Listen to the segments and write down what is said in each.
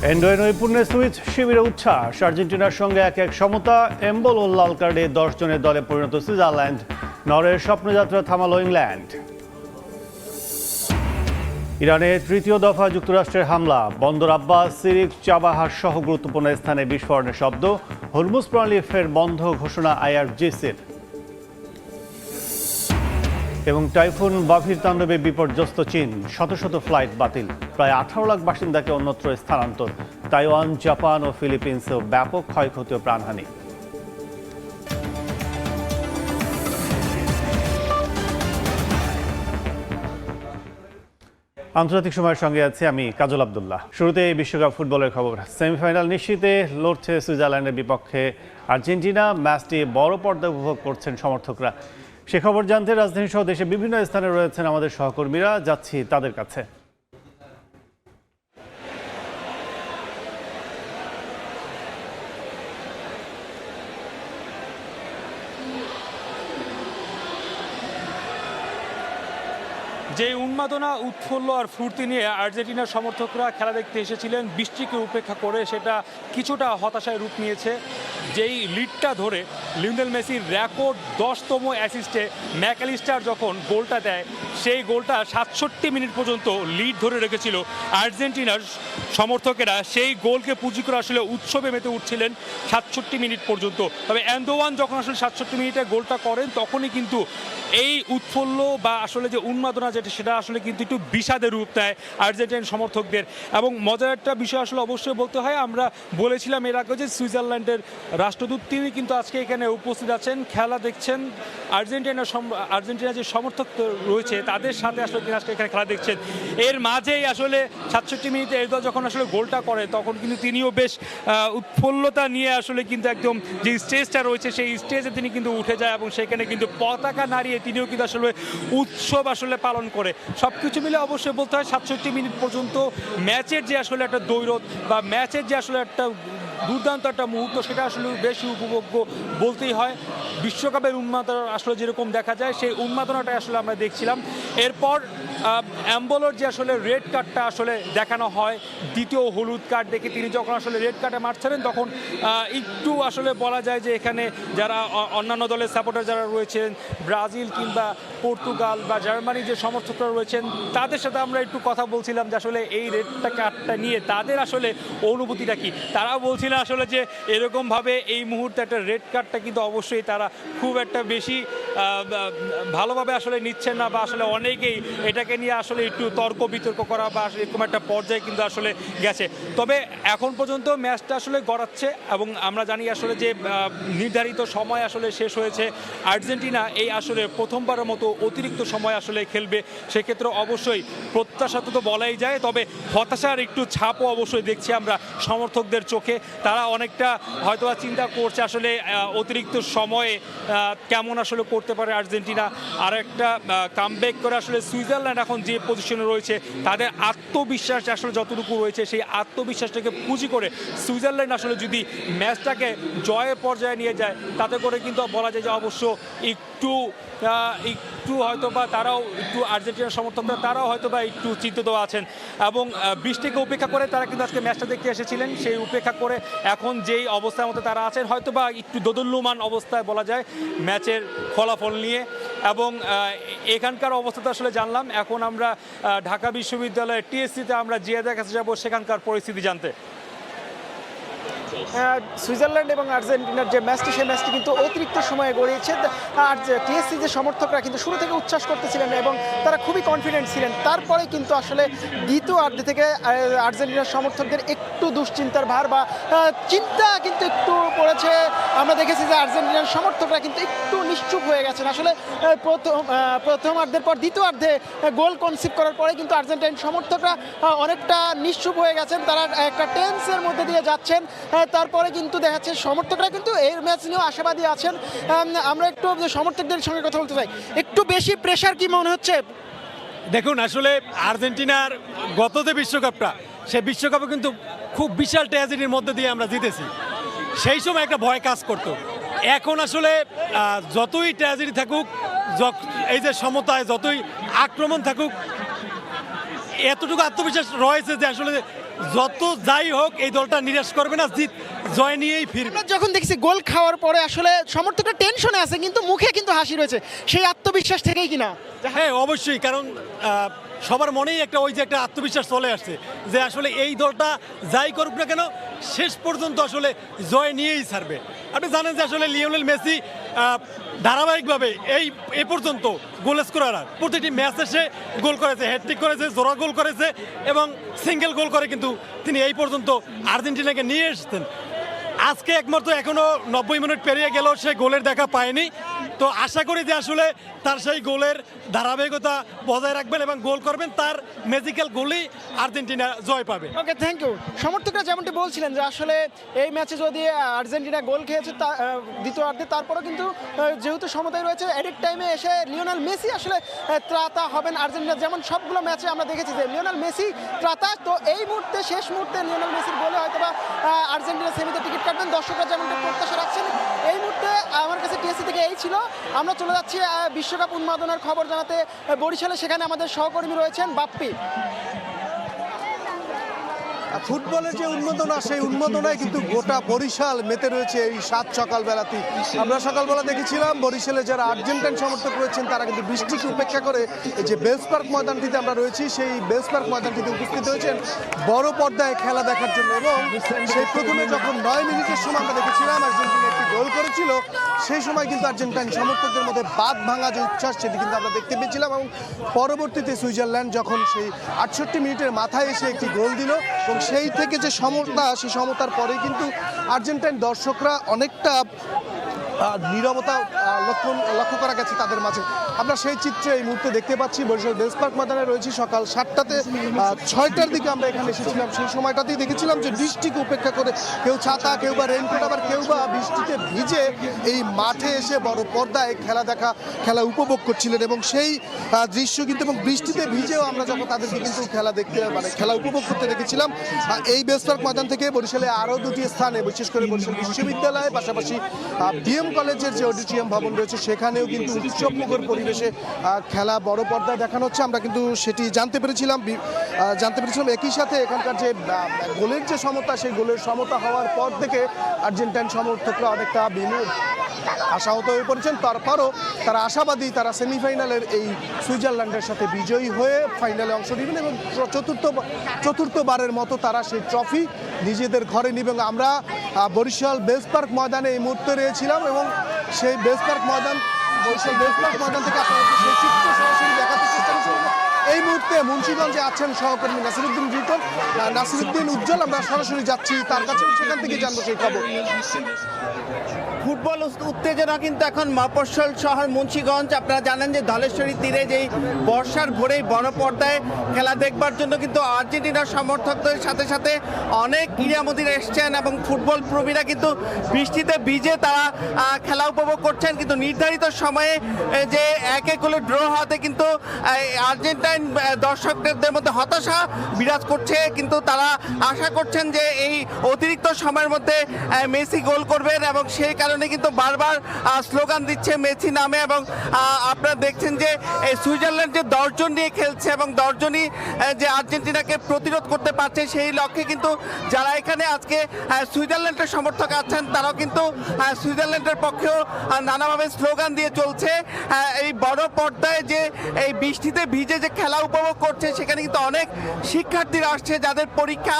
এন্ডোয়ে নৈপুণ্যের সুইচ শিবিরে উচ্ছ্বাস, আর্জেন্টিনার সঙ্গে 1-1 সমতা। এম্বল ও লাল কার্ডে 10 জনের দলে পরিণত সুইজারল্যান্ড। নরওয়ের স্বপ্নযাত্রা থামালো ইংল্যান্ড। ইরানের তৃতীয় দফা যুক্তরাষ্ট্রের হামলা, বন্দর আব্বাস, সিরিক, চাবাহার সহ গুরুত্বপূর্ণ স্থানে বিস্ফোরণের শব্দ। হরমুজ প্রণালী ফের বন্ধ ঘোষণা আইআরজিসির। এবং টাইফুন বাভির তাণ্ডবে বিপর্যস্ত চীন, শত শত ফ্লাইট বাতিল, প্রায় 18 লাখ বাসিন্দাকে অন্যত্র স্থানান্তর। তাইওয়ান, জাপান ও ফিলিপিন্সেও ব্যাপক ক্ষয়ক্ষতি ও প্রাণহানি। আন্তর্জাতিক সময়ের সঙ্গে আছি আমি কাজল আব্দুল্লাহ। শুরুতে এই বিশ্বকাপ ফুটবলের খবর। সেমিফাইনাল নিশ্চিতে লড়ছে সুইজারল্যান্ডের বিপক্ষে আর্জেন্টিনা। ম্যাচটি বড় পর্দায় উপভোগ করছেন সমর্থকরা। সে খবর জানতে রাজধানী সহ দেশে বিভিন্ন স্থানে রয়েছেন আমাদের সহকর্মীরা, যাচ্ছি তাদের কাছে। যে উন্মাদনা, উৎফুল্ল আর ফুর্তি নিয়ে আর্জেন্টিনার সমর্থকরা খেলা দেখতে এসেছিলেন, বৃষ্টিকে উপেক্ষা করে সেটা কিছুটা হতাশায় রূপ নিয়েছে। যেই লিডটা ধরে লিওনেল মেসির রেকর্ড 10তম অ্যাসিস্টে ম্যাকঅ্যালিস্টার যখন গোলটা দেয়, সেই গোলটা 67 মিনিট পর্যন্ত লিড ধরে রেখেছিল আর্জেন্টিনার সমর্থকেরা। সেই গোলকে পুঁজি করে আসলে উৎসবে মেতে উঠছিলেন 67 মিনিট পর্যন্ত। তবে এন্দোয়ান যখন আসলে 67 মিনিটে গোলটা করেন, তখনই কিন্তু এই উৎফুল্ল বা আসলে যে উন্মাদনা সেটা আসলে কিন্তু একটু বিষাদের রূপ নেয় আর্জেন্টাইন সমর্থকদের। এবং মজার একটা বিষয় আসলে অবশ্যই বলতে হয়, আমরা বলেছিলাম এর আগে যে সুইজারল্যান্ডের রাষ্ট্রদূত তিনি কিন্তু আজকে এখানে উপস্থিত আছেন, খেলা দেখছেন। আর্জেন্টিনার যে সমর্থক রয়েছে তাদের সাথে আসলে তিনি আজকে এখানে খেলা দেখছেন। এর মাঝেই আসলে 67 মিনিটে এরদল যখন আসলে গোলটা করে, তখন কিন্তু তিনিও বেশ উৎফুল্লতা নিয়ে আসলে কিন্তু একদম যে স্টেজটা রয়েছে সেই স্টেজে তিনি কিন্তু উঠে যায় এবং সেখানে কিন্তু পতাকা নাড়িয়ে তিনিও কিন্তু আসলে উৎসব আসলে পালন করে। সব কিছু মিলে অবশ্যই বলতে হয় 67 মিনিট পর্যন্ত ম্যাচের যে আসলে একটা দৈরত বা ম্যাচের যে আসলে একটা দুর্দান্ত একটা মুহূর্ত, সেটা আসলে বেশি উপভোগ্য বলতেই হয়। বিশ্বকাপের উন্মাদনা আসলে যেরকম দেখা যায়, সেই উন্মাদনাটাই আসলে আমরা দেখছিলাম। এরপর অ্যাম্বলোর যে আসলে রেড কার্ডটা আসলে দেখানো হয়, দ্বিতীয় হলুদ কার্ড দেখে তিনি যখন আসলে রেড কার্ডে মারছিলেন, তখন একটু আসলে বলা যায় যে এখানে যারা অন্যান্য দলের সাপোর্টার যারা রয়েছেন, ব্রাজিল কিংবা পর্তুগাল বা জার্মানির যে সমর্থকরা রয়েছেন, তাদের সাথে আমরা একটু কথা বলছিলাম যে আসলে এই রেড কার্ডটা নিয়ে তাদের আসলে অনুভূতিটা কি। তারা বলছিলেন আসলে যে এরকমভাবে এই মুহূর্তে একটা রেড কার্ডটা কিন্তু অবশ্যই তারা খুব একটা বেশি ভালোভাবে আসলে নিচ্ছেন না, বা আসলে অনেকেই এটাকে নিয়ে আসলে একটু তর্ক বিতর্ক করা বা এরকম একটা পর্যায়ে কিন্তু আসলে গেছে। তবে এখন পর্যন্ত ম্যাচটা আসলে গড়াচ্ছে এবং আমরা জানি আসলে যে নির্ধারিত সময় আসলে শেষ হয়েছে। আর্জেন্টিনা এই আসলে প্রথমবারের মতো অতিরিক্ত সময় আসলে খেলবে। সেক্ষেত্রে অবশ্যই প্রত্যাশা তো বলাই যায়, তবে হতাশার একটু ছাপও অবশ্যই দেখছি আমরা সমর্থকদের চোখে। তারা অনেকটা হয়তো চিন্তা করছে আসলে অতিরিক্ত সময়ে কেমন আসলে করতে পারে আর্জেন্টিনা। আর একটা কামব্যাক করে আসলে সুইজারল্যান্ড এখন যে পজিশনে রয়েছে, তাদের আত্মবিশ্বাস আসলে যতটুকু রয়েছে, সেই আত্মবিশ্বাসটাকে পুঁজি করে সুইজারল্যান্ড আসলে যদি ম্যাচটাকে জয়ের পর্যায়ে নিয়ে যায়, তাতে করে কিন্তু বলা যায় যে অবশ্য একটু হয়তো বা তারাও একটু আর্জেন্টিনার সমর্থকরা তারাও হয়তো বা একটু চিন্তিত আছেন। এবং বৃষ্টিকে উপেক্ষা করে তারা কিন্তু আজকে ম্যাচটা দেখতে এসেছিলেন। সেই উপেক্ষা করে এখন যেই অবস্থার মধ্যে তারা আছেন, হয়তো বা একটু দোদুল্যমান অবস্থায় বলা যায় ম্যাচের ফলাফল নিয়ে। এবং এখানকার অবস্থাটা আসলে জানলাম। এখন আমরা ঢাকা বিশ্ববিদ্যালয়ের টিএসসিতে আমরা জিয়াদের কাছে যাবো সেখানকার পরিস্থিতি জানতে। সুইজারল্যান্ড এবং আর্জেন্টিনার যে ম্যাচটি, সেই ম্যাচটি কিন্তু অতিরিক্ত সময়ে গড়িয়েছে। আর টিএসসি যে সমর্থকরা কিন্তু শুরু থেকে উচ্ছ্বাস করতেছিলেন এবং তারা খুবই কনফিডেন্ট ছিলেন। তারপরে কিন্তু আসলে দ্বিতীয় অর্ধে থেকে আর্জেন্টিনার সমর্থকদের একটু দুশ্চিন্তার ভার বা চিন্তা কিন্তু একটু পড়েছে। আমরা দেখেছি যে আর্জেন্টিনার সমর্থকরা কিন্তু একটু নিশ্চুপ হয়ে গেছেন। আসলে প্রথম অর্ধের পর দ্বিতীয় অর্ধে গোল কনসিভ করার পরে কিন্তু আর্জেন্টাইন সমর্থকরা অনেকটা নিশ্চুপ হয়ে গেছেন। তারা একটা টেন্সের মধ্যে দিয়ে যাচ্ছেন। তারপরে কিন্তু দেখা যাচ্ছে সমর্থকরা কিন্তু এই ম্যাচ নিয়েও আশাবাদী আছেন। আমরা একটু সমর্থকদের সঙ্গে কথা বলতে চাই, একটু বেশি প্রেশার কি মনে হচ্ছে? দেখুন, আসলে আর্জেন্টিনার গত যে বিশ্বকাপটা, সেই বিশ্বকাপে কিন্তু খুব বিশাল ট্র্যাজেডির মধ্যে দিয়ে আমরা জিতেছি। সেই সময় একটা ভয় কাজ করতো। এখন আসলে যতই ট্র্যাজেডি থাকুক, এই যে সমতায় যতই আক্রমণ থাকুক, এতটুকু আত্মবিশ্বাস রয়েছে যে আসলে যত যাই হোক এই দলটা নিরাশ করবে না, জিত জয় নিয়েই ফিরবে। আমরা যখন দেখছি গোল খাওয়ার পরে আসলে সমর্থকরা টেনশনে আছে কিন্তু মুখে কিন্তু হাসি রয়েছে, সেই আত্মবিশ্বাস থেকেই কিনা? হ্যাঁ অবশ্যই, কারণ সবার মনেই একটা ওই যে একটা আত্মবিশ্বাস চলে আসছে যে আসলে এই দলটা যাই করুক না কেন শেষ পর্যন্ত আসলে জয় নিয়েই ছাড়বে। আপনি জানেন যে আসলে লিওনেল মেসি ধারাবাহিকভাবে এই পর্যন্ত গোল স্কোরার প্রতিটি ম্যাচে সে গোল করেছে, হ্যাটট্রিক করেছে, জোড়া গোল করেছে এবং সিঙ্গেল গোল করে কিন্তু তিনি এই পর্যন্ত আর্জেন্টিনাকে নিয়ে এসেছেন। আজকে একমাত্র এখনো 90 মিনিট পেরিয়ে গেল সে গোলের দেখা পায়নি। তো আশা করি যে আসলে তার সেই গোলের ধারাবাহিকতা বজায় রাখবেন এবং গোল করবেন, তার ম্যাজিক্যাল গোলেই আর্জেন্টিনা জয় পাবে। ওকে, থ্যাংক ইউ। সমর্থকরা যেমনটি বলছিলেন যে আসলে এই ম্যাচে যদি আর্জেন্টিনা গোল খেয়েছে দ্বিতীয়ার্ধে, তারপরেও কিন্তু যেহেতু সমতায় রয়েছে এডিট টাইমে এসে লিওনেল মেসি আসলে ত্রাতা হবেন আর্জেন্টিনা। যেমন সবগুলো ম্যাচে আমরা দেখেছি যে লিওনেল মেসি ত্রাতা, তো এই মুহূর্তে শেষ মুহূর্তে লিওনেল মেসির গোলে হয়তো বা আর্জেন্টিনা সেমিতে টিকিট কাটবেন। দর্শকরা যেমনটি প্রত্যাশা রাখছেন। এই মুহূর্তে আমার কাছে টিএসসি থেকে এই ছিল। আমরা চলে যাচ্ছি বিশ্বকাপ উন্মাদনার খবর জানাতে বরিশালে, সেখানে আমাদের সহকর্মী রয়েছেন বাপ্পি। ফুটবলের যে উন্মাদনা, সেই উন্মাদনায় কিন্তু গোটা বরিশাল মেতে রয়েছে এই সাত সকালবেলাতেই। আমরা সকালবেলা দেখেছিলাম বরিশালে যারা আর্জেন্টাইন সমর্থক রয়েছেন তারা কিন্তু বৃষ্টিকে উপেক্ষা করে এই যে বেলস পার্ক ময়দানটিতে আমরা রয়েছি, সেই বেলস পার্ক ময়দানটিতে উপস্থিত হয়েছেন বড় পর্দায় খেলা দেখার জন্য। এবং সেই প্রথমে যখন 9 মিনিটের সময় আমরা দেখেছিলাম আর্জেন্টিনা একটি গোল করেছিল, সেই সময় কিন্তু আর্জেন্টাইন সমর্থকদের মধ্যে বাদ ভাঙা যে উচ্ছ্বাস সেটি কিন্তু আমরা দেখতে পেয়েছিলাম। এবং পরবর্তীতে সুইজারল্যান্ড যখন সেই 68 মিনিটের মাথায় এসে একটি গোল দিল এবং সেই থেকে যে সমতা, সেই সমতার পরে কিন্তু আর্জেন্টাইন দর্শকরা অনেকটা নীরবতা লক্ষ্য করা গেছে তাদের মাঝে। আমরা সেই চিত্রে এই মুহূর্তে দেখতে পাচ্ছি বরিশাল বেলস পার্ক ময়দানে রয়েছি। সকাল 7টাতে 6টার দিকে আমরা এখানে এসেছিলাম, সেই সময়টাতেই দেখেছিলাম যে বৃষ্টিকে উপেক্ষা করে কেউ ছাতা, কেউ বা রেইনকোট, আবার কেউ বা বৃষ্টিতে ভিজে এই মাঠে এসে বড় পর্দায় খেলা উপভোগ করছিলেন। এবং সেই দৃশ্য কিন্তু, এবং বৃষ্টিতে ভিজেও আমরা যখন তাদেরকে কিন্তু খেলা উপভোগ করতে দেখেছিলাম। এই বেলস পার্ক ময়দান থেকে বরিশালে আরও দুটি স্থানে, বিশেষ করে বরিশাল বিশ্ববিদ্যালয়, পাশাপাশি বিএম কলেজের যে অডিটোরিয়াম ভবন রয়েছে সেখানেও কিন্তু উৎসবমুখর পরিবেশে খেলা বড় পর্দায় দেখানো হচ্ছে। আমরা কিন্তু সেটি জানতে পেরেছিলাম। একই সাথে এখানকার যে গোলের যে সমতা, সেই গোলের সমতা হওয়ার পর থেকে আর্জেন্টাইন সমর্থকরা অনেকটা আশাহত হয়ে পড়েছেন। তারপরও তারা আশাবাদী, তারা সেমিফাইনালের এই সুইজারল্যান্ডের সাথে বিজয়ী হয়ে ফাইনালে অংশ নেবেন এবং চতুর্থবারের মতো তারা সেই ট্রফি নিজেদের ঘরে নেবেন। আমরা বরিশাল বেলস পার্ক ময়দানে এই মুহূর্তে রয়েছিলাম এবং সেই বরিশাল বেলস পার্ক ময়দান থেকে আপনাদের সেই চিত্র সরাসরি দেখাতে চেষ্টা করছি। এই মুহূর্তে মুন্সিগঞ্জে আছেন সহকর্মী নাসিরুদ্দিন রিটন, নাসিরুদ্দিন উজ্জ্বল। আমরা সরাসরি যাচ্ছি তার কাছে, সেখান থেকে জানবো সেই খবর। ফুটবল উত্তেজনা কিন্তু এখন মফস্বল শহর মুন্সিগঞ্জ। আপনারা জানেন যে ধলেশ্বরী তীরে যেই বর্ষার ভোরেই বড় পর্দায় খেলা দেখবার জন্য কিন্তু আর্জেন্টিনার সমর্থকদের সাথে সাথে অনেক ক্রীড়ামোদীরা এসছেন এবং ফুটবল প্রেমীরা কিন্তু বৃষ্টিতে ভিজে তারা খেলা উপভোগ করছেন। কিন্তু নির্ধারিত সময়ে যে 1-1 গোলে ড্র হওয়াতে কিন্তু আর্জেন্টাইন দর্শকদের মধ্যে হতাশা বিরাজ করছে। কিন্তু তারা আশা করছেন যে এই অতিরিক্ত সময়ের মধ্যে মেসি গোল করবেন এবং সেই কারণে কিন্তু বারবার স্লোগান দিচ্ছে মেসি নামে। এবং আপনারা দেখছেন যে এই সুইজারল্যান্ড যে 10 জন নিয়ে খেলছে এবং 10 জনই যে আর্জেন্টিনাকে প্রতিরোধ করতে পারছে, সেই লক্ষ্যে কিন্তু যারা এখানে আজকে সুইজারল্যান্ডের সমর্থক আছেন তারাও কিন্তু সুইজারল্যান্ডের পক্ষেও নানাভাবে স্লোগান দিয়ে চলছে। এই বড় পর্দায় যে এই বৃষ্টিতে ভিজে যে খেলা উপভোগ করছে, সেখানে কিন্তু অনেক শিক্ষার্থীরা আসছে যাদের পরীক্ষা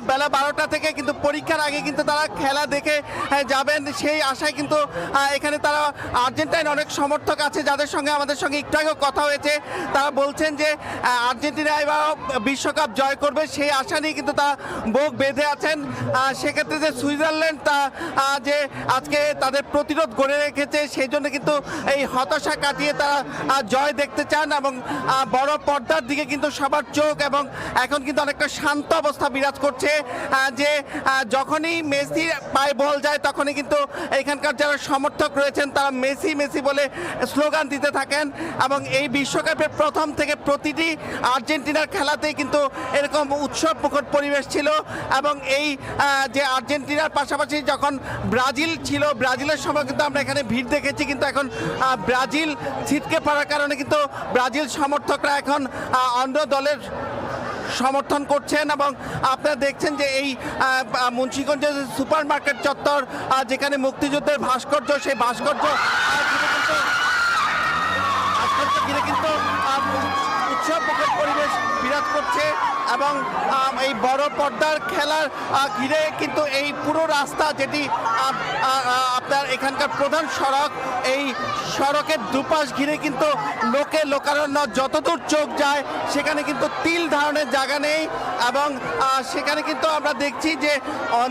বেলা 12টা থেকে, কিন্তু পরীক্ষার আগে কিন্তু তারা খেলা দেখে যাবেন সেই আশায় কিন্তু এখানে তারা আর্জেন্টাইন অনেক সমর্থক আছে যাদের সঙ্গে আমাদের সঙ্গে একটু আগে কথা হয়েছে। তারা বলছেন যে আর্জেন্টিনা এবার বিশ্বকাপ জয় করবে সেই আশা নিয়ে কিন্তু তারা বুক বেঁধে আছেন। সেক্ষেত্রে যে সুইজারল্যান্ড যে আজকে তাদের প্রতিরোধ গড়ে রেখেছে, সেই জন্য কিন্তু এই হতাশা কাটিয়ে তারা জয় দেখতে চান এবং বড় পর্দার দিকে কিন্তু সবার চোখ। এবং এখন কিন্তু অনেকটা শান্ত অবস্থা বিরাজ করছে যে যখনই মেসি পায়ে বল যায় তখনই কিন্তু এখানকার যারা সমর্থক রয়েছেন তারা মেসি মেসি বলে স্লোগান দিতে থাকেন। এবং এই বিশ্বকাপের প্রথম থেকে প্রতিটি আর্জেন্টিনার খেলাতেই কিন্তু এরকম উৎসব মুখর পরিবেশ ছিল। এবং এই যে আর্জেন্টিনার পাশাপাশি যখন ব্রাজিল ছিল, ব্রাজিলের সময় কিন্তু আমরা এখানে ভিড় দেখেছি, কিন্তু এখন ব্রাজিল ছিটকে পড়ার কারণে কিন্তু ব্রাজিল সমর্থকরা এখন অন্য দলের সমর্থন করছেন এবং আপনারা দেখছেন যে এই মুন্সিগঞ্জের সুপার মার্কেট চত্বর যেখানে মুক্তিযুদ্ধের ভাস্কর্য, সেই ভাস্কর্য ঘিরে কিন্তু উৎসব মুখর পরিবেশ বিরাজ করছে এবং এই বড় পর্দার খেলার ঘিরে কিন্তু এই পুরো রাস্তা, যেটি আপনার এখানকার প্রধান সড়ক, এই সড়কের দুপাশ ঘিরে কিন্তু লোকারণ্য, যতদূর চোখ যায় সেখানে কিন্তু তিল ধারণের জায়গা নেই এবং সেখানে কিন্তু আমরা দেখছি যে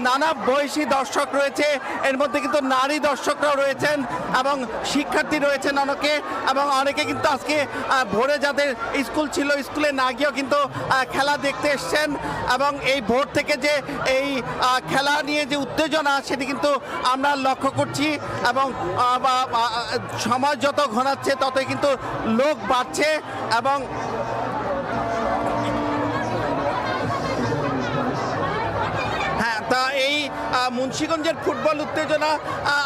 নানা বয়সী দর্শক রয়েছে, এর মধ্যে কিন্তু নারী দর্শকরাও রয়েছেন এবং শিক্ষার্থী রয়েছেন অনেকে, এবং অনেকে কিন্তু আজকে ভোরে যাদের স্কুল ছিল স্কুলে না গিয়েও কিন্তু খেলা দেখতে এসছেন এবং এই ভোর থেকে যে এই খেলা নিয়ে যে উত্তেজনা সেটি কিন্তু আমরা লক্ষ্য করছি এবং সময় যত ঘনাচ্ছে ততই কিন্তু লোক বাড়ছে এবং তা এই মুন্সিগঞ্জের ফুটবল উত্তেজনা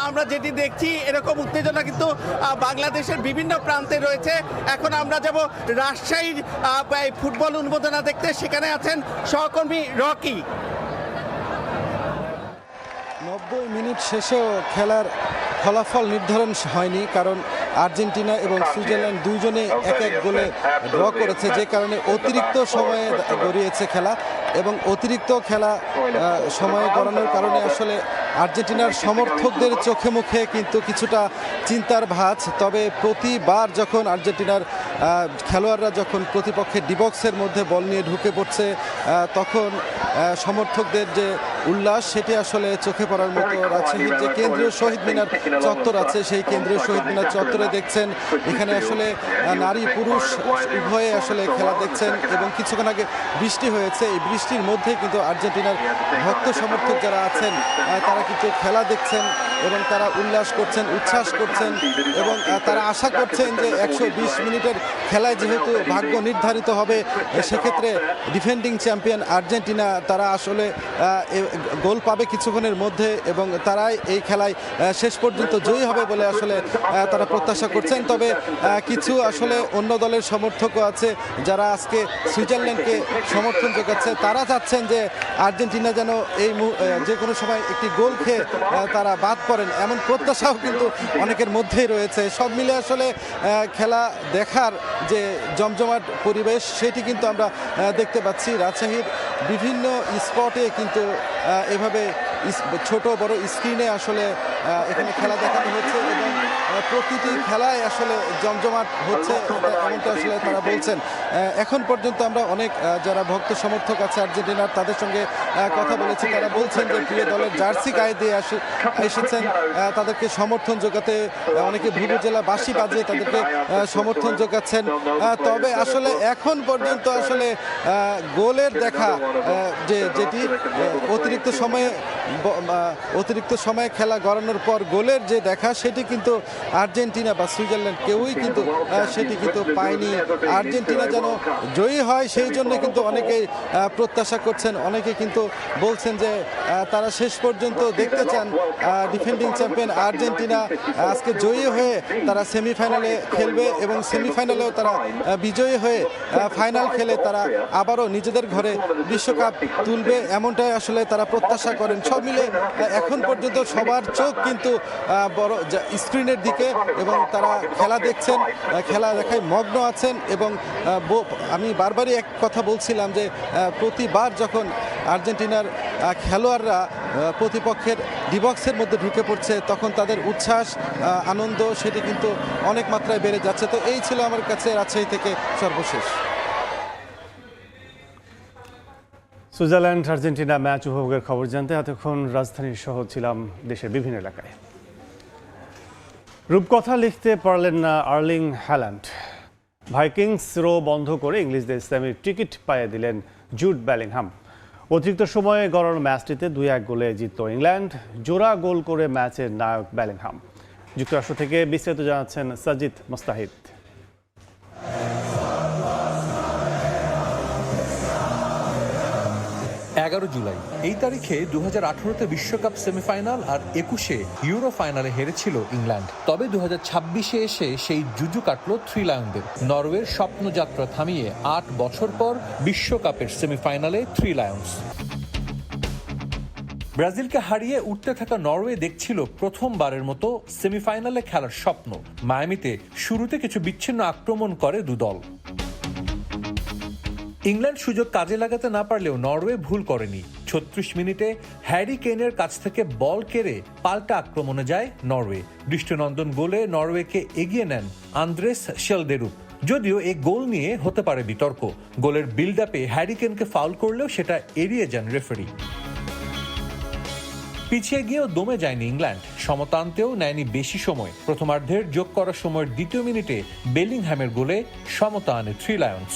আমরা যেটি দেখছি, এরকম উত্তেজনা কিন্তু বাংলাদেশের বিভিন্ন প্রান্তে রয়েছে। এখন আমরা যাব রাজশাহীর ফুটবল উন্মোদনা দেখতে, সেখানে আছেন সহকর্মী রকি। 90 মিনিট শেষেও খেলার ফলাফল নির্ধারণ হয়নি, কারণ আর্জেন্টিনা এবং সুইজারল্যান্ড দুইজনে এক এক গোলে ড্র করেছে, যে কারণে অতিরিক্ত সময়ে গড়িয়েছে খেলা এবং অতিরিক্ত খেলা সময়ে গড়ানোর কারণে আসলে আর্জেন্টিনার সমর্থকদের চোখে মুখে কিন্তু কিছুটা চিন্তার ভাঁজ। তবে প্রতিবার যখন আর্জেন্টিনার খেলোয়াড়রা যখন প্রতিপক্ষের ডিবক্সের মধ্যে বল নিয়ে ঢুকে পড়ছে তখন সমর্থকদের যে উল্লাস সেটি আসলে চোখে পড়ার মতো। রাজশাহীর যে কেন্দ্রীয় শহীদ মিনার চত্বর আছে, সেই কেন্দ্রীয় শহীদ মিনার চত্বরে দেখছেন এখানে আসলে নারী পুরুষ উভয়ে আসলে খেলা দেখছেন এবং কিছুক্ষণ আগে বৃষ্টি হয়েছে, এই বৃষ্টির মধ্যে কিন্তু আর্জেন্টিনার ভক্ত সমর্থক যারা আছেন তারা কিন্তু খেলা দেখছেন এবং তারা উল্লাস করছেন, উচ্ছ্বাস করছেন এবং তারা আশা করছেন যে 120 মিনিটের খেলায় যেহেতু ভাগ্য নির্ধারিত হবে, সেক্ষেত্রে ডিফেন্ডিং চ্যাম্পিয়ন আর্জেন্টিনা তারা আসলে গোল পাবে কিছুক্ষণের মধ্যে এবং তারাই এই খেলায় শেষ পর্যন্ত জয়ী হবে বলে আসলে তারা প্রত্যাশা করছেন। তবে কিছু আসলে অন্য দলের সমর্থকও আছে যারা আজকে সুইজারল্যান্ডকে সমর্থন যোগাচ্ছে, তারা চাচ্ছেন যে আর্জেন্টিনা যেন এই যে কোনো সময় একটি গোল খেয়ে তারা বাদ পড়েন, এমন প্রত্যাশাও কিন্তু অনেকের মধ্যেই রয়েছে। সব মিলে আসলে খেলা দেখার যে জমজমাট পরিবেশ সেটি কিন্তু আমরা দেখতে পাচ্ছি। রাজশাহীর বিভিন্ন স্পটে কিন্তু এভাবে ছোট বড় স্ক্রিনে আসলে এখানে খেলা দেখানো হচ্ছে এবং প্রতিটি খেলায় আসলে জমজমাট হচ্ছে এমনটা আসলে তারা বলছেন। এখন পর্যন্ত আমরা অনেক যারা ভক্ত সমর্থক আছে আর্জেন্টিনার তাদের সঙ্গে কথা বলেছি, তারা বলছেন যে প্রিয় দলের জার্সি গায়ে দিয়ে এসেছেন, তাদেরকে সমর্থন যোগাতে অনেকে ভুবুজেলা বাঁশি বাজিয়ে তাদেরকে সমর্থন যোগাচ্ছেন। তবে আসলে এখন পর্যন্ত আসলে গোলের দেখা যেটি অতিরিক্ত সময়ে খেলা গড়ানোর পর গোলের যে দেখা সেটি কিন্তু আর্জেন্টিনা বা সুইজারল্যান্ড কেউই কিন্তু সেটি কিন্তু পায়নি। আর্জেন্টিনা যেন জয়ী হয় সেই জন্য কিন্তু অনেকেই প্রত্যাশা করছেন, অনেকে কিন্তু বলছেন যে তারা শেষ পর্যন্ত দেখতে চান ডিফেন্ডিং চ্যাম্পিয়ন আর্জেন্টিনা আজকে জয়ী হয়ে তারা সেমিফাইনালে খেলবে এবং সেমিফাইনালেও তারা বিজয়ী হয়ে ফাইনাল খেলে তারা আবারও নিজেদের ঘরে বিশ্বকাপ তুলবে, এমনটাই আসলে তারা প্রত্যাশা করেন। সব মিলে এখন পর্যন্ত সবার চোখ কিন্তু বড় স্ক্রিনের দিকে এবং তারা খেলা দেখছেন, খেলা দেখায় মগ্ন আছেন এবং আমি বারবারই এক কথা বলছিলাম যে প্রতিবার যখন আর্জেন্টিনার খেলোয়াড়রা প্রতিপক্ষের ডিবক্সের মধ্যে ঢুকে পড়ছে তখন তাদের উচ্ছ্বাস আনন্দ সেটি কিন্তু অনেক মাত্রায় বেড়ে যাচ্ছে। তো এই ছিল আমার কাছে রাজশাহী থেকে সর্বশেষ। সুইজারল্যান্ড আর্জেন্টিনা ম্যাচ উপভোগের খবর জানতে এতক্ষণ রাজধানীর সহ ছিলাম দেশের বিভিন্ন এলাকায়। রূপকথা লিখতে পারলেন না আর্লিং হ্যাল্যান্ড। ভাইকিংস রো বন্ধ করে ইংলিশদের সেমির টিকিট পাইয়ে দিলেন জুড বেলিংহাম। অতিরিক্ত সময়ে গড়ানো ম্যাচটিতে 2-1 গোলে জিতল ইংল্যান্ড। জোড়া গোল করে ম্যাচের নায়ক বেলিংহাম। যুক্তরাষ্ট্র থেকে বিস্তারিত জানাচ্ছেন সাজিদ মোস্তাহিদ। 11 11 জুলাই। এই তারিখে 2018-তে বিশ্বকাপ সেমিফাইনাল আর 21-এ ইউরো ফাইনালে হেরেছিল ইংল্যান্ড। তবে 2026-এ এসে সেই জুজু কাটল থ্রি লায়নদের। নরওয়ের স্বপ্নযাত্রা থামিয়ে 8 বছর পর বিশ্বকাপের সেমিফাইনালে থ্রি লায়ন্স। ব্রাজিলকে হারিয়ে উঠতে থাকা নরওয়ে দেখছিল প্রথমবারের মতো সেমিফাইনালে খেলার স্বপ্ন। মায়ামিতে শুরুতে কিছু বিচ্ছিন্ন আক্রমণ করে দুদল। ইংল্যান্ড সুযোগ কাজে লাগাতে না পারলেও নরওয়ে ভুল করেনি। 36 মিনিটে হ্যারি কেনের কাছ থেকে বল কেড়ে পাল্টা আক্রমণে যায় নরওয়ে। দৃষ্টিনন্দন গোলে নরওয়েকে এগিয়ে নেন আন্দ্রেস শেলদেরুপ। যদিও এই গোল নিয়ে হতে পারে বিতর্ক। গোলের বিল্ড আপে হ্যারি কেনকে ফাউল করলেও সেটা এড়িয়ে যান রেফারি। পিছিয়ে গিয়েও দমে যায়নি ইংল্যান্ড, সমতা আনতেও নেয়নি বেশি সময়। প্রথমার্ধের যোগ করা সময়ের 2য় মিনিটে বেলিংহ্যামের গোলে সমতা আনে থ্রি লায়ন্স।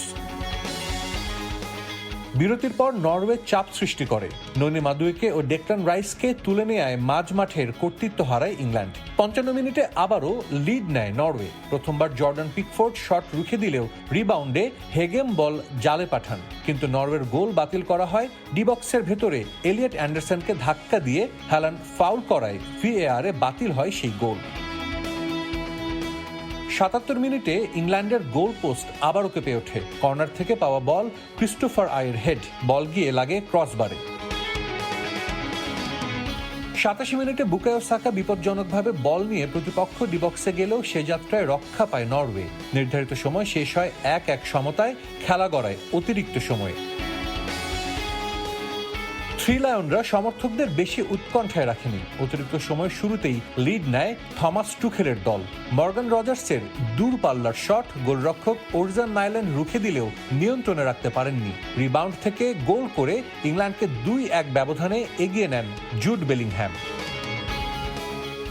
বিরতির পর নরওয়ে চাপ সৃষ্টি করে। ননি মাদুয়েকে ও ডেকলান রাইসকে তুলে নেয় মাঝ মাঠের কর্তৃত্ব হারায় ইংল্যান্ড। 55 মিনিটে আবারও লিড নেয় নরওয়ে। প্রথমবার জর্ডান পিকফোর্ড শট রুখে দিলেও রিবাউন্ডে হেগেম বল জালে পাঠান, কিন্তু নরওয়ের গোল বাতিল করা হয়। ডি বক্সের ভেতরে এলিয়ট অ্যান্ডারসনকে ধাক্কা দিয়ে হ্যালান্ড ফাউল করায় ভিএআরে বাতিল হয় সেই গোল। 77 মিনিটে ইংল্যান্ডের গোল পোস্ট আবারও কেঁপে ওঠে। কর্নার থেকে পাওয়া বল ক্রিস্টোফার আয়ের হেড, বল গিয়ে লাগে ক্রসবারে। 87 মিনিটে বুকায়ো সাকা বিপজ্জনকভাবে বল নিয়ে প্রতিপক্ষ ডিবক্সে গেলেও সে যাত্রায় রক্ষা পায় নরওয়ে। নির্ধারিত সময় শেষ হয় 1-1 সমতায়, খেলা গড়ায় অতিরিক্ত সময়ে। থ্রি লায়নরা সমর্থকদের বেশি উৎকণ্ঠায় রাখেনি। অতিরিক্ত সময় শুরুতেই লিড নেয় থমাস টুখেলের দল। মর্গান রজার্সের দূরপাল্লার শট গোলরক্ষক ওরজান নাইলেন রুখে দিলেও নিয়ন্ত্রণে রাখতে পারেননি। রিবাউন্ড থেকে গোল করে ইংল্যান্ডকে 2-1 ব্যবধানে এগিয়ে নেন জুড বেলিংহ্যাম।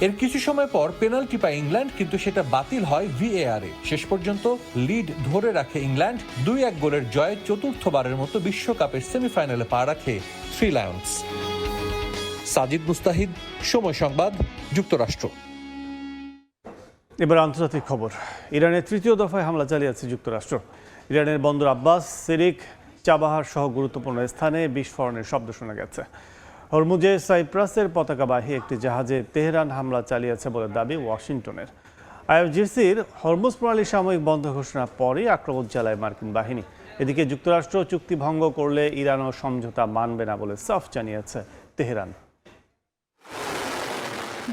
এর কিছু সময় পর পেনাল্টি পায় ইংল্যান্ড, কিন্তু সেটা বাতিল হয় ভিএআরে। শেষ পর্যন্ত লিড ধরে রাখে ইংল্যান্ড। 2-1 গোলের জয়ে চতুর্থবারের মতো বিশ্বকাপের সেমিফাইনালে পা রাখে থ্রি লায়ন্স। সাজিদ মুস্তাহিদ, সময় সংবাদ, যুক্তরাষ্ট্র। এবার আন্তর্জাতিক খবর। ইরানের 3য় দফায় হামলা চালিয়েছে যুক্তরাষ্ট্র। ইরানের বন্দর আব্বাস, সিরিক, চাবাহার সহ গুরুত্বপূর্ণ স্থানে বিস্ফোরণের শব্দ শোনা গেছে। হরমুজে সাইপ্রাসের পতাকাবাহী একটি জাহাজে তেহরান হামলা চালিয়েছে বলে দাবি ওয়াশিংটনের। আইওজিসির হরমুজ প্রণালী সাময়িক বন্ধ ঘোষণার পরই আক্রমণ চালায় মার্কিন বাহিনী। এদিকে যুক্তরাষ্ট্র চুক্তি ভঙ্গ করলে ইরানও সমঝোতা মানবে না বলে সাফ জানিয়েছে তেহরান।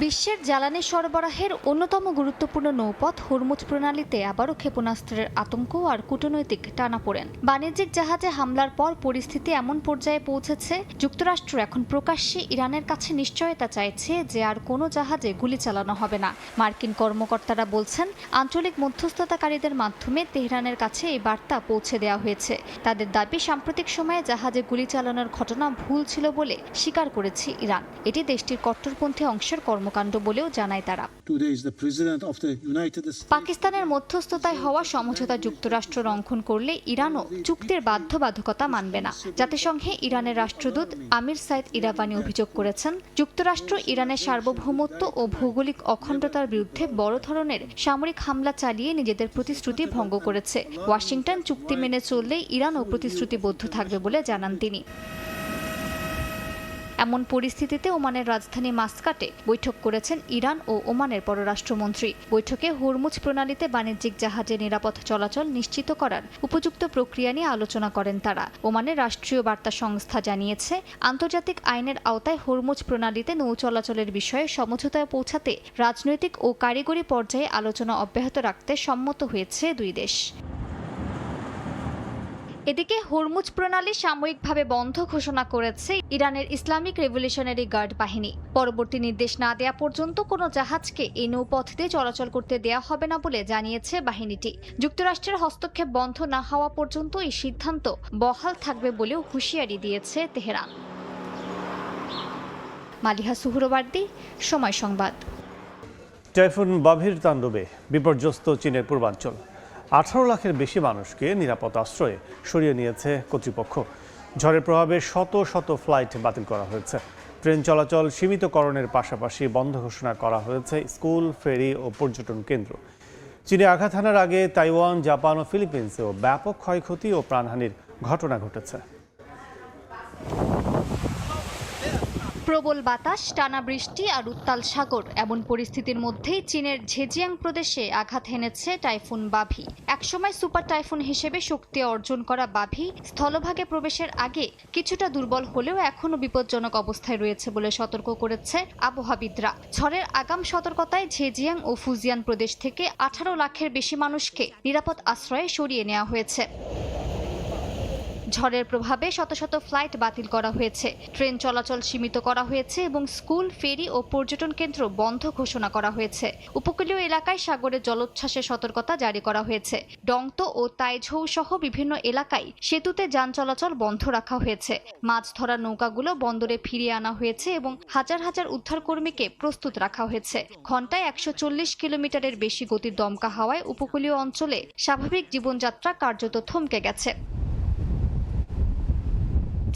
বিশ্বের জ্বালানি সরবরাহের অন্যতম গুরুত্বপূর্ণ নৌপথ হরমুজ প্রণালীতে আবারও ক্ষেপণাস্ত্রের আতঙ্ক আর কূটনৈতিক টানাপোড়েন। বাণিজ্যিক জাহাজে হামলার পর পরিস্থিতি এমন পর্যায়ে পৌঁছেছে, যুক্তরাষ্ট্র এখন প্রকাশ্যে ইরানের কাছে নিশ্চয়তা চাইছে যে আর কোনো জাহাজে গুলি চালানো হবে না। মার্কিন কর্মকর্তারা বলছেন, আঞ্চলিক মধ্যস্থতাকারীদের মাধ্যমে তেহরানের কাছে এই বার্তা পৌঁছে দেওয়া হয়েছে। তাদের দাবি, সাম্প্রতিক সময়ে জাহাজে গুলি চালানোর ঘটনা ভুল ছিল বলে স্বীকার করেছে ইরান। এটি দেশটির কট্টরপন্থী অংশের কর্মকাণ্ড বলেও জানায় তারা। পাকিস্তানের মধ্যস্থতায় হওয়া সমঝোতা যুক্তরাষ্ট্র লঙ্ঘন করলে ইরানও চুক্তির বাধ্যবাধকতা মানবে না। জাতিসংঘে ইরানের রাষ্ট্রদূত আমির সাইদ ইরাবানি অভিযোগ করেছেন, যুক্তরাষ্ট্র ইরানের সার্বভৌমত্ব ও ভৌগোলিক অখণ্ডতার বিরুদ্ধে বড় ধরনের সামরিক হামলা চালিয়ে নিজেদের প্রতিশ্রুতি ভঙ্গ করেছে। ওয়াশিংটন চুক্তি মেনে চললেই ইরানও প্রতিশ্রুতিবদ্ধ থাকবে বলে জানান তিনি। এমন পরিস্থিতিতে ওমানের রাজধানী মাস্কাটে বৈঠক করেছেন ইরান ও ওমানের পররাষ্ট্রমন্ত্রী। বৈঠকে হরমুজ প্রণালীতে বাণিজ্যিক জাহাজের নিরাপদ চলাচল নিশ্চিত করার উপযুক্ত প্রক্রিয়া নিয়ে আলোচনা করেন তারা। ওমানের রাষ্ট্রীয় বার্তা সংস্থা জানিয়েছে, আন্তর্জাতিক আইনের আওতায় হরমুজ প্রণালীতে নৌ চলাচলের বিষয়ে সমঝোতায় পৌঁছাতে রাজনৈতিক ও কারিগরি পর্যায়ে আলোচনা অব্যাহত রাখতে সম্মত হয়েছে দুই দেশ। এদিকে হরমুজ প্রণালী সাময়িকভাবে বন্ধ ঘোষণা করেছে ইরানের ইসলামিক রেভলিউশনারি গার্ড বাহিনী। পরবর্তী নির্দেশ না দেয়া পর্যন্ত কোনো জাহাজকে এই নৌপথ দিয়ে চলাচল করতে দেয়া হবে না বলে জানিয়েছে বাহিনীটি। যুক্তরাষ্ট্রের হস্তক্ষেপ বন্ধ না হওয়া পর্যন্ত এই সিদ্ধান্ত বহাল থাকবে বলেও হুঁশিয়ারি দিয়েছে তেহরান। মালিহা সুহরওয়ার্দী, সময় সংবাদ। টাইফুন বাভির তাণ্ডবে বিপর্যস্ত চীনের পূর্বাঞ্চল। 18 লাখের বেশি মানুষকে নিরাপদ আশ্রয়ে সরিয়ে নিয়েছে কর্তৃপক্ষ। ঝড়ের প্রভাবে শত শত ফ্লাইট বাতিল করা হয়েছে। ট্রেন চলাচল সীমিতকরণের পাশাপাশি বন্ধ ঘোষণা করা হয়েছে স্কুল, ফেরি ও পর্যটন কেন্দ্র। চীনে আঘাত হানার আগে তাইওয়ান, জাপান ও ফিলিপিন্সেও ব্যাপক ক্ষয়ক্ষতি ও প্রাণহানির ঘটনা ঘটেছে। প্রবল বাতাস, টানা বৃষ্টি আর উত্তাল সাগর, এমন পরিস্থিতির মধ্যেই চীনের ঝেজিয়াং প্রদেশে আঘাত হেনেছে টাইফুন বাভি। একসময় সুপার টাইফুন হিসেবে শক্তি অর্জন করা বাভি স্থলভাগে প্রবেশের আগে কিছুটা দুর্বল হলেও এখনও বিপজ্জনক অবস্থায় রয়েছে বলে সতর্ক করেছে আবহাওয়াবিদরা। ঝড়ের আগাম সতর্কতায় ঝেজিয়াং ও ফুজিয়ান প্রদেশ থেকে 18 লাখের বেশি মানুষকে নিরাপদ আশ্রয়ে সরিয়ে নেওয়া হয়েছে। ঝড়ের প্রভাবে শত শত ফ্লাইট বাতিল করা হয়েছে, ট্রেন চলাচল সীমিত করা হয়েছে এবং স্কুল, ফেরি ও পর্যটন কেন্দ্র বন্ধ ঘোষণা করা হয়েছে। উপকূলীয় এলাকায় সাগরে জলোচ্ছ্বাসের সতর্কতা জারি করা হয়েছে। ডংতো ও তাইঝৌ সহ বিভিন্ন এলাকায় সেতুতে যান চলাচল বন্ধ রাখা হয়েছে। মাছ ধরার নৌকাগুলো বন্দরে ফিরিয়ে আনা হয়েছে এবং হাজার হাজার উদ্ধারকর্মীকে প্রস্তুত রাখা হয়েছে। ঘন্টায় 140 কিলোমিটারের বেশি গতির দমকা হাওয়ায় উপকূলীয় অঞ্চলে স্বাভাবিক জীবনযাত্রা কার্যত থমকে গেছে।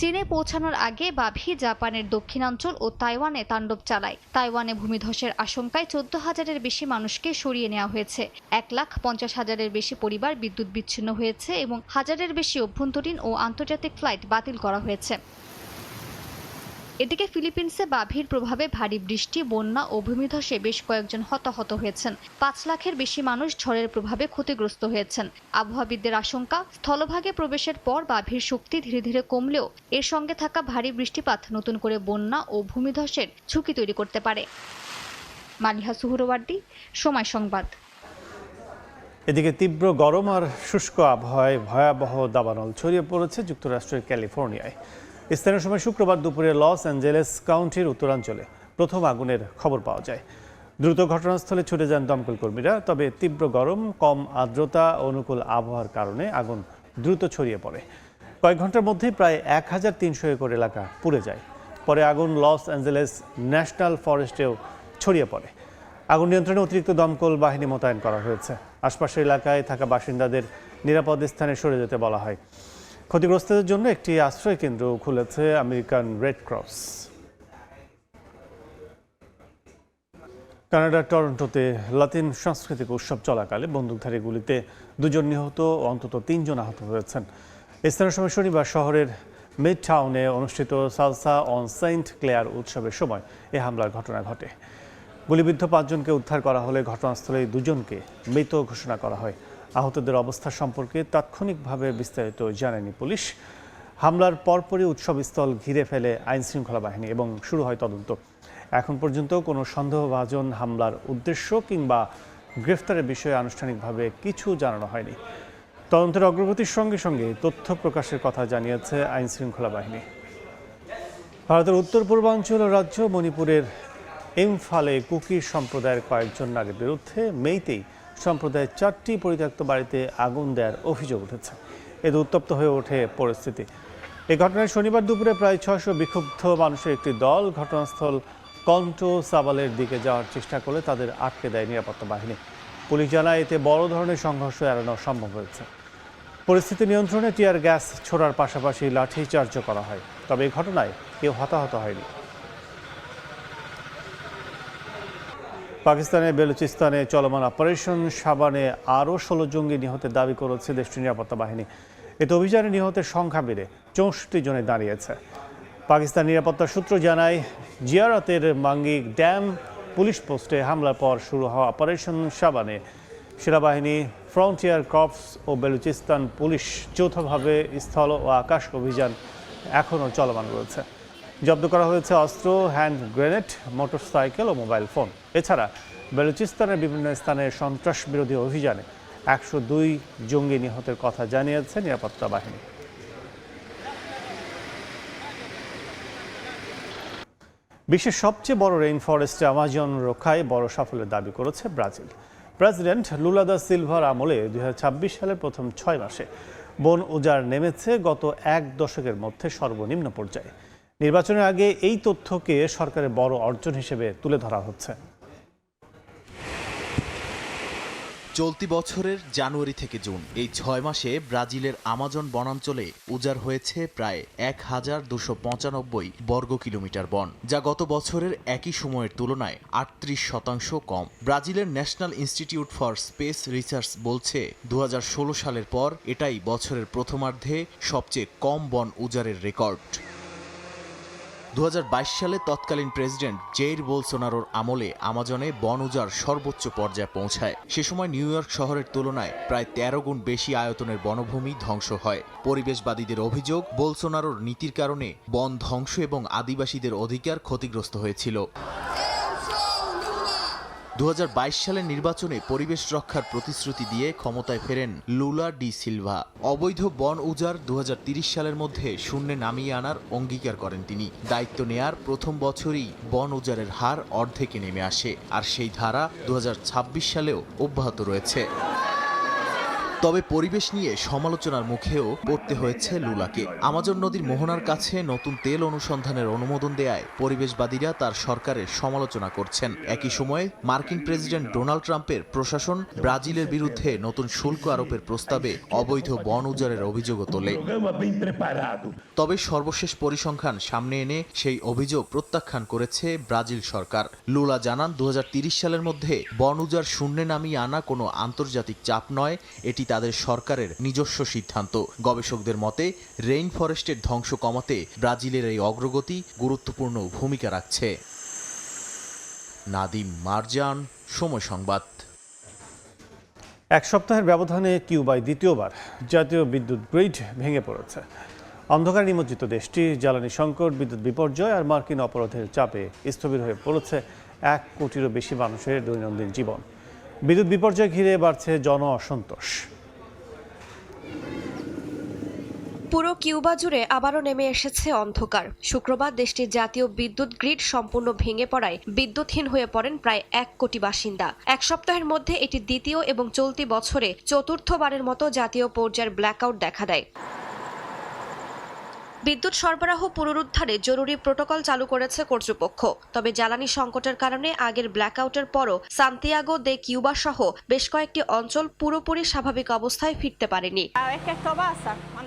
চীনে পৌঁছানোর আগে বাভি জাপানের দক্ষিণাঞ্চল ও তাইওয়ানে তাণ্ডব চালায়। তাইওয়ানে ভূমিধসের আশঙ্কায় 14,000-এর বেশি মানুষকে সরিয়ে নেওয়া হয়েছে। 1,50,000-এর বেশি পরিবার বিদ্যুৎ বিচ্ছিন্ন হয়েছে এবং হাজারের বেশি অভ্যন্তরীণ ও আন্তর্জাতিক ফ্লাইট বাতিল করা হয়েছে। এদিকে ফিলিপিন্সে বাভির প্রভাবে ভারী বৃষ্টি, বন্যা ও ভূমিধসে বেশ কয়েকজন হতাহত হয়েছেন। 5 লাখের বেশি মানুষ ঝড়ের প্রভাবে ক্ষতিগ্রস্ত হয়েছেন। আবহাওয়াবিদদের আশঙ্কা, স্থলভাগে প্রবেশের পর বাভির শক্তি ধীরে ধীরে কমলেও এর সঙ্গে থাকা ভারী বৃষ্টিপাত নতুন করে বন্যা ও ভূমিধসের ঝুঁকি তৈরি করতে পারে। মালিহা সুহরওয়ার্দী, সময় সংবাদ। এদিকে তীব্র গরম আর শুষ্ক আবহাওয়ায় ভয়াবহ দাবানল ছড়িয়ে পড়েছে যুক্তরাষ্ট্রের ক্যালিফোর্নিয়ায়। স্থানীয় সময় শুক্রবার দুপুরে লস অ্যাঞ্জেলেস কাউন্টির উত্তরাঞ্চলে প্রথম আগুনের খবর পাওয়া যায়। দ্রুত ঘটনাস্থলে ছুটে যান দমকল কর্মীরা। তবে তীব্র গরম, কম আর্দ্রতা ও অনুকূল আবহাওয়ার কারণে আগুন দ্রুত ছড়িয়ে পড়ে। কয়েক ঘন্টার মধ্যেই প্রায় 1300 একর এলাকা পুড়ে যায়। পরে আগুন লস অ্যাঞ্জেলেস ন্যাশনাল ফরেস্টেও ছড়িয়ে পড়ে। আগুন নিয়ন্ত্রণে অতিরিক্ত দমকল বাহিনী মোতায়েন করা হয়েছে। আশপাশের এলাকায় থাকা বাসিন্দাদের নিরাপদ স্থানে সরে যেতে বলা হয়। ক্ষতিগ্রস্তদের জন্য একটি আশ্রয় কেন্দ্র খুলেছে আমেরিকান রেড ক্রস। কানাডার টরন্টোতে লাতিন সাংস্কৃতিক উৎসব চলাকালে বন্দুকধারী গুলিতে 2 জন নিহত ও অন্তত 3 জন আহত হয়েছেন। স্থানীয় সময় শনিবার শহরের মিড টাউনে অনুষ্ঠিত সালসা অন সেন্ট ক্লেয়ার উৎসবের সময় এ হামলার ঘটনা ঘটে। গুলিবিদ্ধ 5 জনকে উদ্ধার করা হলে ঘটনাস্থলে 2 জনকে মৃত ঘোষণা করা হয়। আহতদের অবস্থা সম্পর্কে তাৎক্ষণিকভাবে বিস্তারিত জানায়নি পুলিশ। হামলার পরপরই উৎসবস্থল ঘিরে ফেলে আইনশৃঙ্খলা বাহিনী এবং শুরু হয় তদন্ত। এখন পর্যন্ত কোনো সন্দেহভাজন হামলার উদ্দেশ্য কিংবা গ্রেফতারের বিষয়ে আনুষ্ঠানিকভাবে কিছু জানানো হয়নি। তদন্তের অগ্রগতির সঙ্গে সঙ্গে তথ্য প্রকাশের কথা জানিয়েছে আইনশৃঙ্খলা বাহিনী। ভারতের উত্তর পূর্বাঞ্চল রাজ্য মণিপুরের ইম্ফলে কুকি সম্প্রদায়ের কয়েকজন নারীর বিরুদ্ধে মেইতেই সম্প্রদায়ের 4টি পরিত্যক্ত বাড়িতে আগুন দেওয়ার অভিযোগ উঠেছে। এতে উত্তপ্ত হয়ে ওঠে পরিস্থিতি। এই ঘটনায় শনিবার দুপুরে প্রায় 600 বিক্ষুব্ধ মানুষের একটি দল ঘটনাস্থল কন্টো সাবালের দিকে যাওয়ার চেষ্টা করলে তাদের আটকে দেয় নিরাপত্তা বাহিনী। পুলিশ জানায় এতে বড় ধরনের সংঘর্ষ এড়ানো সম্ভব হয়েছে। পরিস্থিতি নিয়ন্ত্রণে টিয়ার গ্যাস ছোড়ার পাশাপাশি লাঠিচার্জও করা হয়। তবে এই ঘটনায় কেউ হতাহত হয়নি। পাকিস্তানের বেলুচিস্তানে চলমান অপারেশন সাবানে আরও 16 জঙ্গি নিহতের দাবি করেছে দেশটির নিরাপত্তা বাহিনী। এতে অভিযানে নিহতের সংখ্যা বেড়ে 64 জনে দাঁড়িয়েছে। পাকিস্তান নিরাপত্তা সূত্র জানায়, জিয়ারতের মাঙ্গি ড্যাম পুলিশ পোস্টে হামলার পর শুরু হওয়া অপারেশন সাবানে সেনাবাহিনী, ফ্রন্টিয়ার কর্পস ও বেলুচিস্তান পুলিশ যৌথভাবে স্থল ও আকাশ অভিযান এখনও চলমান রয়েছে। জব্দ করা হয়েছে অস্ত্র, হ্যান্ড গ্রেনেড, মোটরসাইকেল ও মোবাইল ফোন। এছাড়া বেলুচিস্তানের বিভিন্ন স্থানে সন্ত্রাস বিরোধী অভিযানে 102 জঙ্গি নিহতের কথা জানিয়েছে নিরাপত্তা বাহিনী। বিশ্বের সবচেয়ে বড় রেইন ফরেস্ট আমাজন রক্ষায় বড় সাফল্যের দাবি করেছে ব্রাজিল। প্রেসিডেন্ট লুলা দা সিলভার আমলে 2026 সালের প্রথম 6 মাসে বন উজাড় নেমেছে গত 1 দশকের মধ্যে সর্বনিম্ন পর্যায়ে। নির্বাচনের আগে এই তথ্যকে সরকারের বড় অর্জন হিসেবে তুলে ধরা হচ্ছে। চলতি বছরের জানুয়ারি থেকে জুন এই 6 মাসে ব্রাজিলের আমাজন বনাঞ্চলে উজাড় হয়েছে প্রায় 1295 বর্গ কিলোমিটার বন, যা গত বছরের একই সময়ের তুলনায় 38% কম। ব্রাজিলের national institute for space research বলছে 2016 সালের পর এটাই বছরের প্রথমার্ধে সবচেয়ে কম বন উজাড়ের রেকর্ড। 2022 সালে তৎকালীন প্রেসিডেন্ট জেইর বোলসোনারোর আমলে আমাজনে বন উজাড় সর্বোচ্চ পর্যায়ে পৌঁছায়। সে সময় নিউ ইয়র্ক শহরের তুলনায় প্রায় 13 গুণ বেশি আয়তনের বনভূমি ধ্বংস হয়। পরিবেশবাদীদের অভিযোগ, বোলসোনারোর নীতির কারণে বন ধ্বংস এবং আদিবাসীদের অধিকার ক্ষতিগ্রস্ত হয়েছিল। 2022 সালের নির্বাচনে পরিবেশ রক্ষার প্রতিশ্রুতি দিয়ে ক্ষমতায় ফেরেন লুলা ডি সিলভা। অবৈধ বন উজাড় 2030 সালের মধ্যে শূন্যে নামিয়ে আনার অঙ্গীকার করেন তিনি। দায়িত্ব নেয়ার প্রথম বছরই বন উজাড়ের হার অর্ধেকে নেমে আসে, আর সেই ধারা 2026 সালেও অব্যাহত রয়েছে। তবে পরিবেশ নিয়ে সমালোচনার মুখেও পড়তে হয়েছে লুলাকে। আমাজন নদীর মোহনার কাছে নতুন তেল অনুসন্ধানের অনুমোদন দেয়ায় পরিবেশবাদীরা তার সরকারের সমালোচনা করছেন। একই সময়ে মার্কিন প্রেসিডেন্ট ডোনাল্ড ট্রাম্পের প্রশাসন ব্রাজিলের বিরুদ্ধে নতুন শুল্ক আরোপের প্রস্তাবে অবৈধ বন উজাড়ের অভিযোগও তোলে। তবে সর্বশেষ পরিসংখ্যান সামনে এনে সেই অভিযোগ প্রত্যাখ্যান করেছে ব্রাজিল সরকার। লুলা জানান, 2030 সালের মধ্যে বন উজাড় শূন্যে নামিয়ে আনা কোনো আন্তর্জাতিক চাপ নয়, এটি তাদের সরকারের নিজস্ব সিদ্ধান্ত। গবেষকদের মতে রেইন ফরেস্টের ধ্বংস কমাতে ব্রাজিলের এই অগ্রগতি গুরুত্বপূর্ণ ভূমিকা রাখছে। নাদিম মারজান, সময় সংবাদ। এক সপ্তাহের ব্যবধানে কিউবায় দ্বিতীয়বার জাতীয় বিদ্যুৎ গ্রিড ভেঙে পড়েছে। অন্ধকার নিমজ্জিত দেশটি জ্বালানি সংকট, বিদ্যুৎ বিপর্যয় আর মার্কিন অপরাধের চাপে স্থবির হয়ে পড়েছে 1 কোটিরও বেশি মানুষের দৈনন্দিন জীবন। বিদ্যুৎ বিপর্যয় ঘিরে বাড়ছে জন অসন্তোষ। পুরো কিউবা জুড়ে আবারও নেমে এসেছে অন্ধকার। শুক্রবার দেশটির জাতীয় বিদ্যুৎ গ্রিড সম্পূর্ণ ভেঙে পড়ায় বিদ্যুৎহীন হয়ে পড়েন প্রায় 1 কোটি বাসিন্দা। এক সপ্তাহের মধ্যে এটি দ্বিতীয় এবং চলতি বছরে চতুর্থবারের মতো জাতীয় পর্যায়ের ব্ল্যাকআউট দেখা দেয়। বিদ্যুৎ সরবরাহ পুনরুদ্ধারে জরুরি প্রোটোকল চালু করেছে কর্তৃপক্ষ। তবে জ্বালানি সংকটের কারণে আগের ব্ল্যাকআউটের পরও সান্তিয়াগো দে কিউবা সহ বেশ কয়েকটি অঞ্চল পুরোপুরি স্বাভাবিক অবস্থায় ফিরতে পারেনি।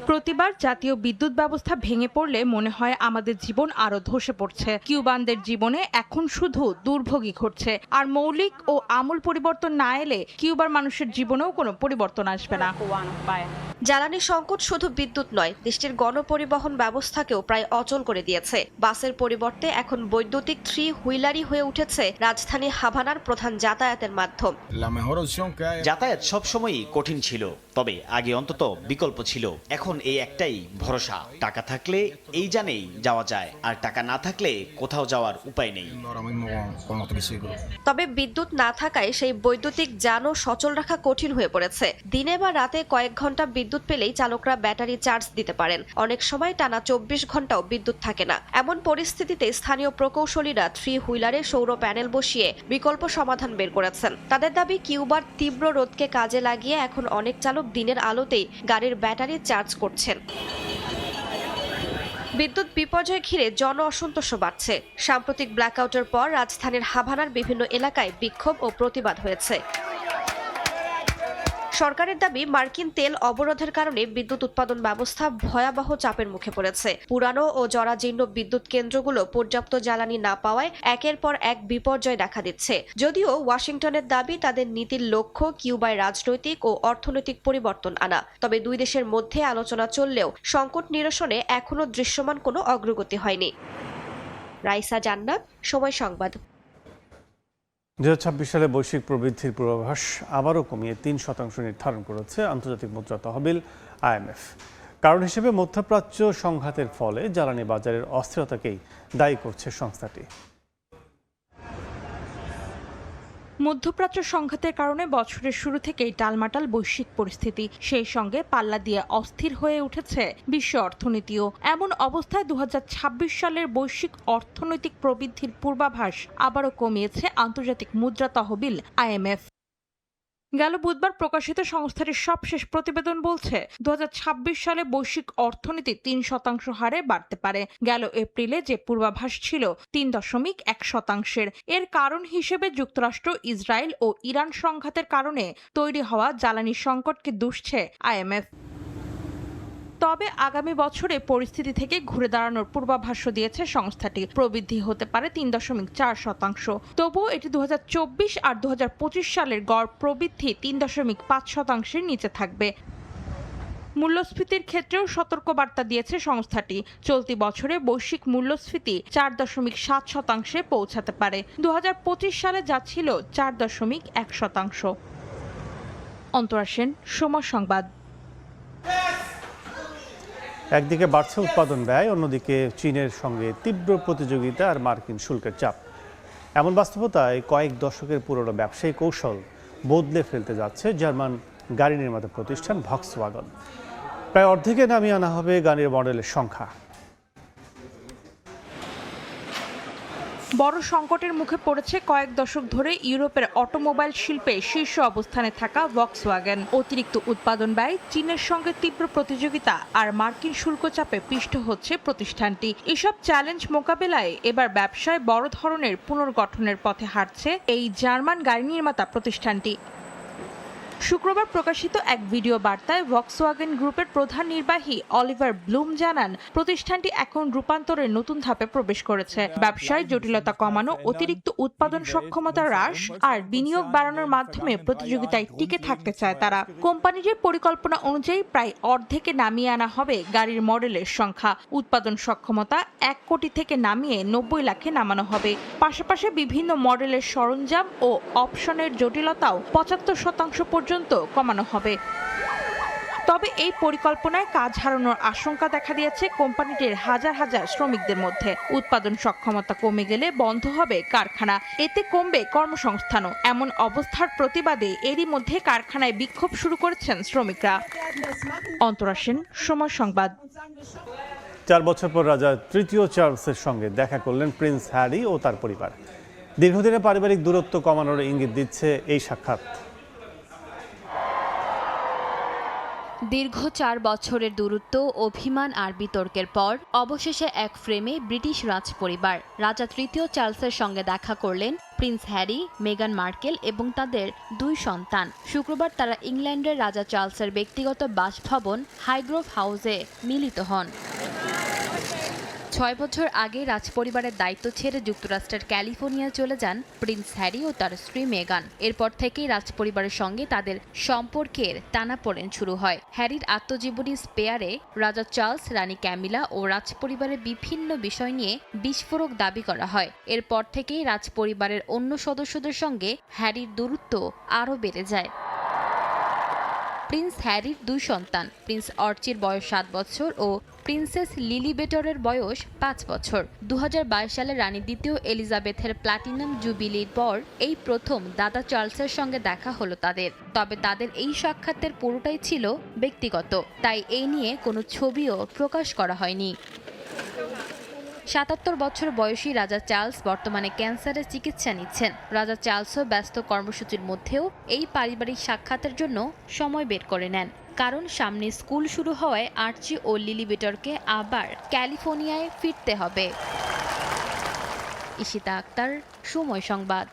প্রতিবার জাতীয় বিদ্যুৎ ব্যবস্থা ভেঙে পড়লে মনে হয় আমাদের জীবন আরো ধসে পড়ছে। কিউবানদের জীবনে এখন শুধু দুর্ভোগই ঘটছে, আর মৌলিক ও আমূল পরিবর্তন না এলে কিউবার মানুষের জীবনেও কোনো পরিবর্তন আসবে না। জ্বালানি সংকট শুধু বিদ্যুৎ নয়, দেশটির গণপরিবহন ব্যবস্থাকেও প্রায় অচল করে দিয়েছে। বাসের পরিবর্তে এখন বৈদ্যুতিক 3 হুইলারই হয়ে উঠেছে রাজধানী হাভানার প্রধান যাতায়াতের মাধ্যম। যাতায়াত সবসময়ই কঠিন ছিল, তবে আগে অন্তত বিকল্প ছিল। এখন এই একটাই ভরসা, টাকা থাকলে এই জানেই যাওয়া যায়, আর টাকা না থাকলে কোথাও যাওয়ার উপায় নেই। তবে বিদ্যুৎ না থাকায় সেই বৈদ্যুতিক যানও সচল রাখা কঠিন হয়ে পড়েছে। দিনে বা রাতে কয়েক ঘন্টা বিদ্যুৎ পেলেই চালকরা ব্যাটারি চার্জ দিতে পারেন। অনেক সময় টানা 24 ঘন্টাও বিদ্যুৎ থাকে না। এমন পরিস্থিতিতে স্থানীয় প্রকৌশলীরা 3 হুইলারে সৌর প্যানেল বসিয়ে বিকল্প সমাধান বের করেছেন। তাদের দাবি, কিউবার তীব্র রোদকে কাজে লাগিয়ে এখন অনেক চালক দিনের আলোতেই গাড়ির ব্যাটারি চার্জ করছেন। বিদ্যুৎ বিপর্যয় ঘিরে জন অসন্তোষ বাড়ছে। সাম্প্রতিক ব্ল্যাকআউটের পর রাজধানীর হাভানার বিভিন্ন এলাকায় বিক্ষোভ ও প্রতিবাদ হয়েছে। সরকারের দাবি, মার্কিন তেল অবরোধের কারণে বিদ্যুৎ উৎপাদন ব্যবস্থা ভয়াবহ চাপের মুখে পড়েছে। পুরানো ও জরাজীর্ণ বিদ্যুৎ কেন্দ্রগুলো পর্যাপ্ত জ্বালানি না পাওয়ায় একের পর এক বিপর্যয় দেখা দিচ্ছে। যদিও ওয়াশিংটনের দাবি, তাদের নীতির লক্ষ্য কিউবায় রাজনৈতিক ও অর্থনৈতিক পরিবর্তন আনা। তবে দুই দেশের মধ্যে আলোচনা চললেও সংকট নিরসনে এখনো দৃশ্যমান কোনো অগ্রগতি হয়নি। রাইসা জান্নাত, সময় সংবাদ। 2026 সালে বৈশ্বিক প্রবৃদ্ধির পূর্বাভাস আবারও কমিয়ে 3% নির্ধারণ করেছে আন্তর্জাতিক মুদ্রা তহবিল IMF। কারণ হিসেবে মধ্যপ্রাচ্য সংঘাতের ফলে জ্বালানি বাজারের অস্থিরতাকেই দায়ী করছে সংস্থাটি। মধ্যপ্রাচ্য সংঘাতের কারণে বছরের শুরু থেকেই টালমাটাল বৈশ্বিক পরিস্থিতি, সেই সঙ্গে পাল্লা দিয়ে অস্থির হয়ে উঠেছে বিশ্ব অর্থনীতিও। এমন অবস্থায় 2026 সালের বৈশ্বিক অর্থনৈতিক প্রবৃদ্ধির পূর্বাভাস আবারও কমিয়েছে আন্তর্জাতিক মুদ্রা তহবিল IMF। গেল বুধবার প্রকাশিত সংস্থাটির সবশেষ প্রতিবেদন বলছে, 2026 সালে বৈশ্বিক অর্থনীতি 3% হারে বাড়তে পারে। গেল এপ্রিলে যে পূর্বাভাস ছিল 3.1%। এর কারণ হিসেবে যুক্তরাষ্ট্র, ইসরায়েল ও ইরান সংঘাতের কারণে তৈরি হওয়া জ্বালানি সংকটকে দুষছে IMF। তবে আগামী বছরে পরিস্থিতি থেকে ঘুরে দাঁড়ানোর পূর্বাভাসও দিয়েছে সংস্থাটি। প্রবৃদ্ধি হতে পারে 3.4%। তবুও এটি 2024 আর 2025 সালের গড় প্রবৃদ্ধি 3.5%-এর নিচে থাকবে। মূল্যস্ফীতির ক্ষেত্রেও সতর্কবার্তা দিয়েছে সংস্থাটি। চলতি বছরে বৈশ্বিক মূল্যস্ফীতি 4.7% পৌঁছাতে পারে। 2025 সালে যা ছিল 4.1%। অন্তরা সেন, সময় সংবাদ। একদিকে বাড়ছে উৎপাদন ব্যয়, অন্যদিকে চীনের সঙ্গে তীব্র প্রতিযোগিতা আর মার্কিন শুল্কের চাপ। এমন বাস্তবতায় কয়েক দশকের পুরনো ব্যবসায়িক কৌশল বদলে ফেলতে যাচ্ছে জার্মান গাড়ি নির্মাতা প্রতিষ্ঠান ভক্সওয়াগন। প্রায় অর্ধেকে নামিয়ে আনা হবে গাড়ির মডেলের সংখ্যা। বড় সংকটের মুখে পড়েছে কয়েক দশক ধরে ইউরোপের অটোমোবাইল শিল্পে শীর্ষ অবস্থানে থাকা ভক্সওয়াগন। অতিরিক্ত উৎপাদন ব্যয়, চীনের সঙ্গে তীব্র প্রতিযোগিতা আর মার্কিন শুল্ক চাপে পিষ্ট হচ্ছে প্রতিষ্ঠানটি। এসব চ্যালেঞ্জ মোকাবেলায় এবার ব্যবসায় বড় ধরনের পুনর্গঠনের পথে হাঁটছে এই জার্মান গাড়ি নির্মাতা প্রতিষ্ঠানটি। শুক্রবার প্রকাশিত এক ভিডিও বার্তায় ভক্সওয়াগন গ্রুপের প্রধান নির্বাহী অলিভার ব্লুম জানান, প্রতিষ্ঠানটি এখন রূপান্তরের নতুন ধাপে প্রবেশ করেছে। ব্যবসায় জটিলতা কমানো, অতিরিক্ত উৎপাদন সক্ষমতা হ্রাস আর বিনিয়োগ বাড়ানোর মাধ্যমে প্রতিযোগিতায় টিকে থাকতে চায় তারা। কোম্পানিটির পরিকল্পনা অনুযায়ী প্রায় অর্ধেকে নামিয়ে আনা হবে গাড়ির মডেলের সংখ্যা। উৎপাদন সক্ষমতা 1 কোটি থেকে নামিয়ে 90 লাখে নামানো হবে। পাশাপাশি বিভিন্ন মডেলের সরঞ্জাম ও অপশনের জটিলতাও 75% পর্যন্ত কমানো হবে। তবে এই পরিকল্পনায় কাজ হারানোর আশঙ্কা দেখা দিয়েছে কোম্পানিটির হাজার হাজার শ্রমিকদের মধ্যে। উৎপাদন সক্ষমতা কমে গেলে বন্ধ হবে কারখানা, এতে কমবে কর্মসংস্থানও। এমন অবস্থার প্রতিবাদে এরই মধ্যে কারখানায় বিক্ষোভ শুরু করেছেন শ্রমিকরা। অন্তরা সেন, সময় সংবাদ। 4 বছর পর রাজা তৃতীয় চার্লসের সঙ্গে দেখা করলেন প্রিন্স হ্যারি ও তার পরিবার। দীর্ঘদিনের পারিবারিক দূরত্ব কমানোর ইঙ্গিত দিচ্ছে এই সাক্ষাৎ। দীর্ঘ 4 বছরের দূরত্ব, অভিমান আর বিতর্কের পর অবশেষে এক ফ্রেমে ব্রিটিশ রাজপরিবার রাজা তৃতীয় চার্লসের সঙ্গে দেখা করলেন প্রিন্স হ্যারি, মেগান মার্কেল এবং তাদের 2 সন্তান। শুক্রবার তারা ইংল্যান্ডের রাজা চার্লসের ব্যক্তিগত বাসভবন হাইগ্রোভ হাউসে মিলিত হন। 6 বছর আগে রাজপরিবারের দায়িত্ব ছেড়ে যুক্তরাষ্ট্রের ক্যালিফোর্নিয়ায় চলে যান প্রিন্স হ্যারি ও তার স্ত্রী মেগান। এরপর থেকেই রাজপরিবারের সঙ্গে তাদের সম্পর্কের টানাপোড়েন শুরু হয়। হ্যারির আত্মজীবনী স্পেয়ারে রাজা চার্লস, রানী ক্যামিলা ও রাজপরিবারের বিভিন্ন বিষয় নিয়ে বিস্ফোরক দাবি করা হয়। এরপর থেকেই রাজপরিবারের অন্য সদস্যদের সঙ্গে হ্যারির দূরত্ব আরও বেড়ে যায়। প্রিন্স হ্যারির 2 সন্তান, প্রিন্স আর্চির বয়স 7 বছর ও প্রিন্সেস লিলিবেটরের বয়স 5 বছর। 2022 সালে রানী দ্বিতীয় এলিজাবেথের প্লাটিনাম জুবিলির পর এই প্রথম দাদা চার্লসের সঙ্গে দেখা হলো তাদের। তবে তাদের এই সাক্ষাতের পুরোটাই ছিল ব্যক্তিগত, তাই এই নিয়ে কোনো ছবিও প্রকাশ করা হয়নি। 77 বছর বয়সী রাজা চার্লস বর্তমানে ক্যান্সারের চিকিৎসা নিচ্ছেন। রাজা চার্লসও ব্যস্ত কর্মসূচির মধ্যেও এই পারিবারিক সাক্ষাতের জন্য সময় বের করে নেন, কারণ সামনে স্কুল শুরু হওয়ায় আর্চি ও লিলিবেটরকে আবার ক্যালিফোর্নিয়ায় ফিরতে হবে। ইশিতা আক্তার, সময় সংবাদ।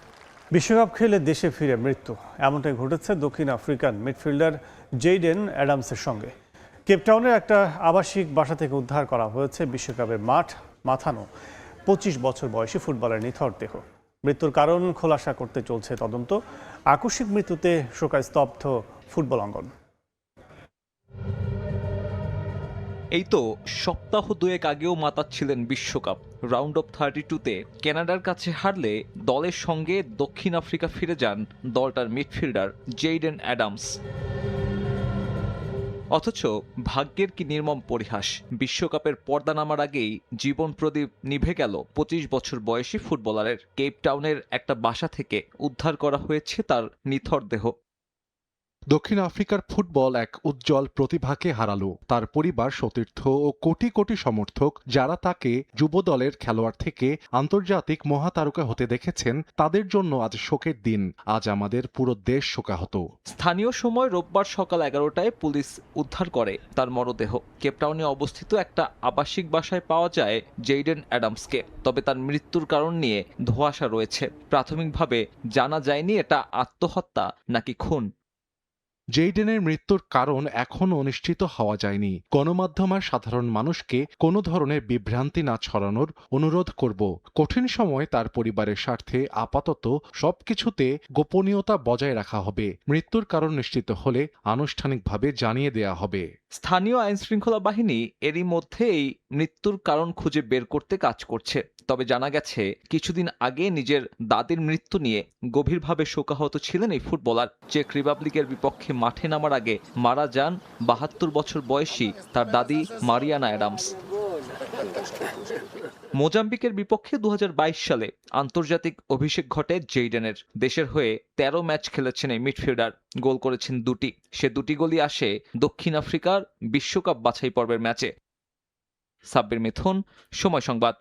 বিশ্বকাপ খেলে দেশে ফিরে মৃত্যু, এমনটাই ঘটেছে দক্ষিণ আফ্রিকান মিডফিল্ডার জেইডেন অ্যাডামসের সঙ্গে। কেপটাউনের একটা আবাসিক বাসা থেকে উদ্ধার করা হয়েছে বিশ্বকাপের মাথানো 25 বছর বয়সী ফুটবলের নিথর দেহ। মৃত্যুর কারণ খোলাসা করতে চলছে তদন্ত। আকস্মিক মৃত্যুতে শোকায় স্তব্ধ ফুটবল অঙ্গন। এই তো সপ্তাহ 2 আগেও মাতাচ্ছিলেন বিশ্বকাপ। রাউন্ড অফ 32-তে কানাডার কাছে হারলে দলের সঙ্গে দক্ষিণ আফ্রিকা ফিরে যান দলটার মিডফিল্ডার জেইডেন অ্যাডামস। অথচ ভাগ্যের কি নির্মম পরিহাস, বিশ্বকাপের পর্দা নামার আগেই জীবন প্রদীপ নিভে গেল 25 বছর বয়সী ফুটবলারের। কেপটাউনের একটা বাসা থেকে উদ্ধার করা হয়েছে তার নিথর দেহ। দক্ষিণ আফ্রিকার ফুটবল এক উজ্জ্বল প্রতিভাকে হারালো। তার পরিবার, সতীর্থ ও কোটি কোটি সমর্থক যারা তাকে যুব দলের খেলোয়াড় থেকে আন্তর্জাতিক মহাতারকা হতে দেখেছেন, তাদের জন্য আজ শোকের দিন। আজ আমাদের পুরো দেশ শোকাহত। স্থানীয় সময় রোববার সকাল 11টায় পুলিশ উদ্ধার করে তার মরদেহ। কেপটাউনে অবস্থিত একটা আবাসিক বাসায় পাওয়া যায় জেইডেন অ্যাডামসকে। তবে তার মৃত্যুর কারণ নিয়ে ধোঁয়াশা রয়েছে। প্রাথমিকভাবে জানা যায়নি এটা আত্মহত্যা নাকি খুন। জেইডেনের মৃত্যুর কারণ এখনও নিশ্চিত হওয়া যায়নি। গণমাধ্যম আর সাধারণ মানুষকে কোনো ধরনের বিভ্রান্তি না ছড়ানোর অনুরোধ করব। কঠিন সময় তার পরিবারের স্বার্থে আপাতত সবকিছুতে গোপনীয়তা বজায় রাখা হবে। মৃত্যুর কারণ নিশ্চিত হলে আনুষ্ঠানিকভাবে জানিয়ে দেয়া হবে। স্থানীয় আইনশৃঙ্খলা বাহিনী এরই মধ্যে এই মৃত্যুর কারণ খুঁজে বের করতে কাজ করছে। তবে জানা গেছে কিছুদিন আগে নিজের দাদির মৃত্যু নিয়ে গভীরভাবে শোকাহত ছিলেন এই ফুটবলার। চেক রিপাবলিকের বিপক্ষে মাঠে নামার আগে মারা যান ৭২ বছর বয়সী তার দাদি মারিয়ানা অ্যাডামস। মোজাম্বিকের বিপক্ষে ২০২২ সালে আন্তর্জাতিক অভিষেক ঘটে জেইডেনের। দেশের হয়ে ১৩ ম্যাচ খেলেছেন এই মিডফিল্ডার, গোল করেছেন ২টি। সে ২টি গোলই আসে দক্ষিণ আফ্রিকার বিশ্বকাপ বাছাই পর্বের ম্যাচে। সাব্বির মিথুন, সময় সংবাদ।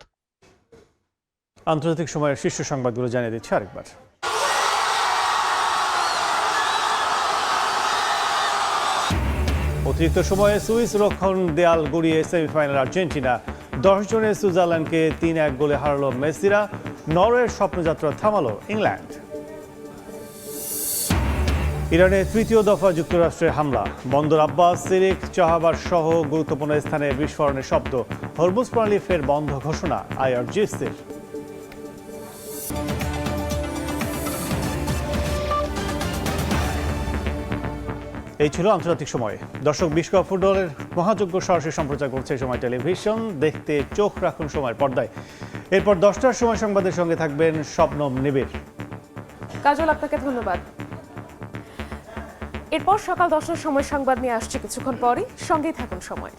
আন্তর্জাতিক সময়ের শীর্ষ সংবাদগুলো জানিয়ে দিচ্ছে আরেকবার। অতিরিক্ত সময়ে সুইস রক্ষণ দেয়াল গড়িয়ে সেমিফাইনাল আর্জেন্টিনা। 10 জনের সুইজারল্যান্ডকে ৩-১ গোলে হারালো মেসিরা। নরওয়ের স্বপ্নযাত্রা থামালো ইংল্যান্ড। ইরানের তৃতীয় দফা যুক্তরাষ্ট্রের হামলা। বন্দর আব্বাস, সিরিক, চাহাবার সহ গুরুত্বপূর্ণ স্থানে বিস্ফোরণের শব্দ। হরমুজ প্রণালী ফের বন্ধ ঘোষণা আইআরজিসির। এই ছিল আন্তর্জাতিক সময়। দর্শক, বিশ্বকাপ ফুটবলের মহাযজ্ঞ সরাসরি সম্প্রচার করছে সময় টেলিভিশন। দেখতে চোখ রাখুন সময়ের পর্দায়। এরপর 10টার সময় সংবাদের সঙ্গে থাকবেন শবনম নিবিড়। কাজল, আপনাকে ধন্যবাদ। এরপর সকাল 10টার সময় সংবাদ নিয়ে আসছে কিছুক্ষণ পরই, সঙ্গেই থাকুন সময়।